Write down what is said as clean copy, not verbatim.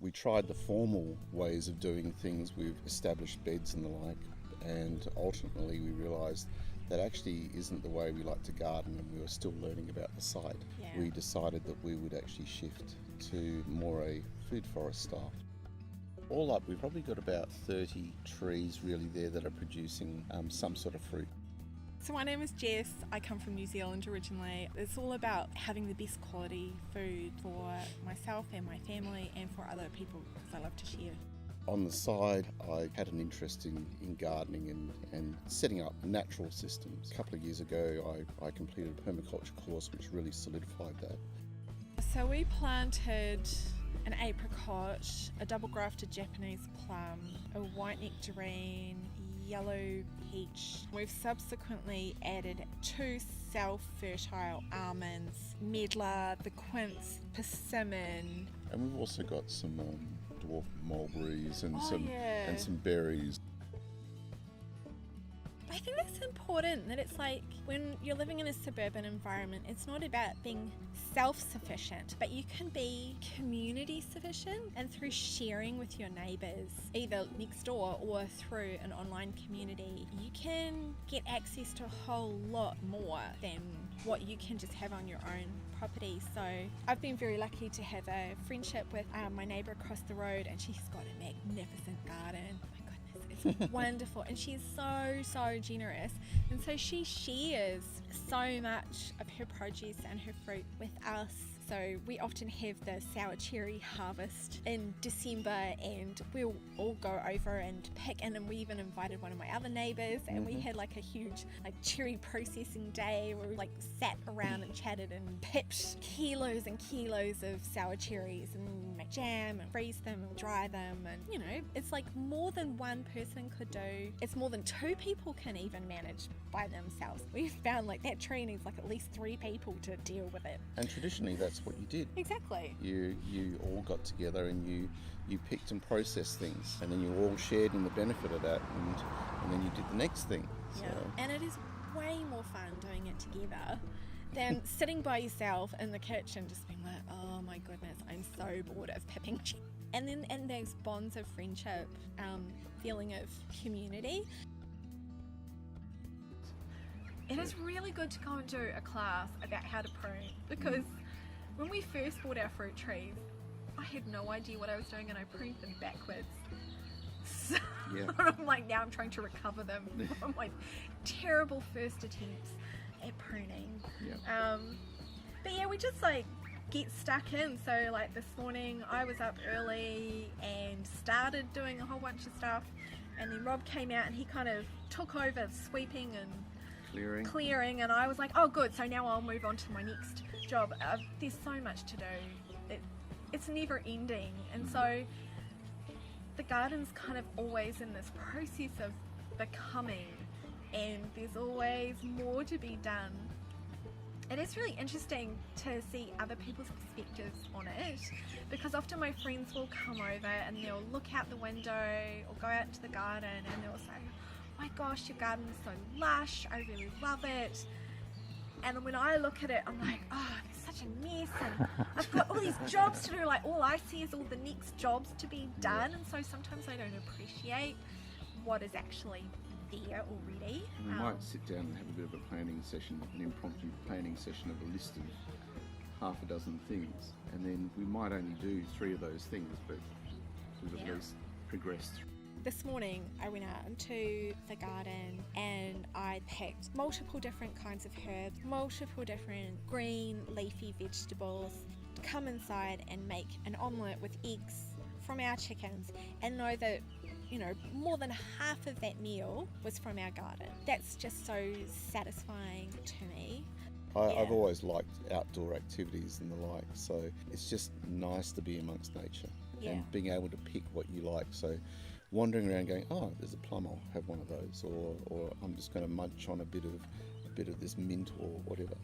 We tried the formal ways of doing things with established beds and the like, and ultimately we realised that actually isn't the way we like to garden, and we were still learning about the site. Yeah. We decided that we would actually shift to more a food forest style. All up, we've probably got about 30 trees really there that are producing some sort of fruit. So my name is Jess. I come from New Zealand originally. It's all about having the best quality food for myself and my family and for other people, because I love to share. On the side, I had an interest in gardening and setting up natural systems. A couple of years ago, I completed a Permaculture Course, which really solidified that. So we planted an apricot, a double grafted Japanese plum, a white nectarine, yellow peach. We've subsequently added 2 self-fertile almonds, medlar, the quince, persimmon. And we've also got some dwarf mulberries and yeah. some berries. I think that's important, that it's like when you're living in a suburban environment, it's not about being self-sufficient, but you can be community sufficient, and through sharing with your neighbours, either next door or through an online community, you can get access to a whole lot more than what you can just have on your own property. So I've been very lucky to have a friendship with my neighbour across the road, and she's got a magnificent garden. It's wonderful, and she's so generous, and so she shares so much of her produce and her fruit with us. So we often have the sour cherry harvest in December, and we'll all go over and pick, and then we even invited one of my other neighbours, and we had like a huge cherry processing day where we sat around and chatted and picked kilos and kilos of sour cherries and make jam and freeze them and dry them, and it's like more than one person could do. It's more than 2 people can even manage by themselves. We've found that tree needs at least 3 people to deal with it. And traditionally that's what you did. Exactly. You all got together and you picked and processed things, and then you all shared in the benefit of that, and then you did the next thing. Yeah. And it is way more fun doing it together than sitting by yourself in the kitchen just being like, oh my goodness, I'm so bored of pipping. And then those bonds of friendship, feeling of community. It is really good to go and do a class about how to prune, because when we first bought our fruit trees, I had no idea what I was doing, and I pruned them backwards. So now I'm trying to recover them from my terrible first attempts at pruning. But yeah, we just get stuck in. So this morning I was up early and started doing a whole bunch of stuff, and then Rob came out and he kind of took over sweeping and clearing, and I was like, oh good, so now I'll move on to my next job. There's so much to do. It's never ending, and so the garden's kind of always in this process of becoming, and there's always more to be done. And it's really interesting to see other people's perspectives on it, because often my friends will come over and they'll look out the window or go out into the garden and they'll say, oh my gosh, your garden is so lush, I really love it. And when I look at it, I'm like, oh, it's such a mess, and I've got all these jobs to do. All I see is all the next jobs to be done, and so sometimes I don't appreciate what is actually there already. We might sit down and have a bit of a planning session, an impromptu planning session of a list of half a dozen things, and then we might only do 3 of those things, but we've at least progressed. This morning I went out into the garden and I picked multiple different kinds of herbs, multiple different green leafy vegetables, to come inside and make an omelette with eggs from our chickens, and know that more than half of that meal was from our garden. That's just so satisfying to me. I've always liked outdoor activities and the like, so it's just nice to be amongst nature and being able to pick what you like. So wandering around going, oh, there's a plum, I'll have one of those, or I'm just going to munch on a bit of this mint or whatever.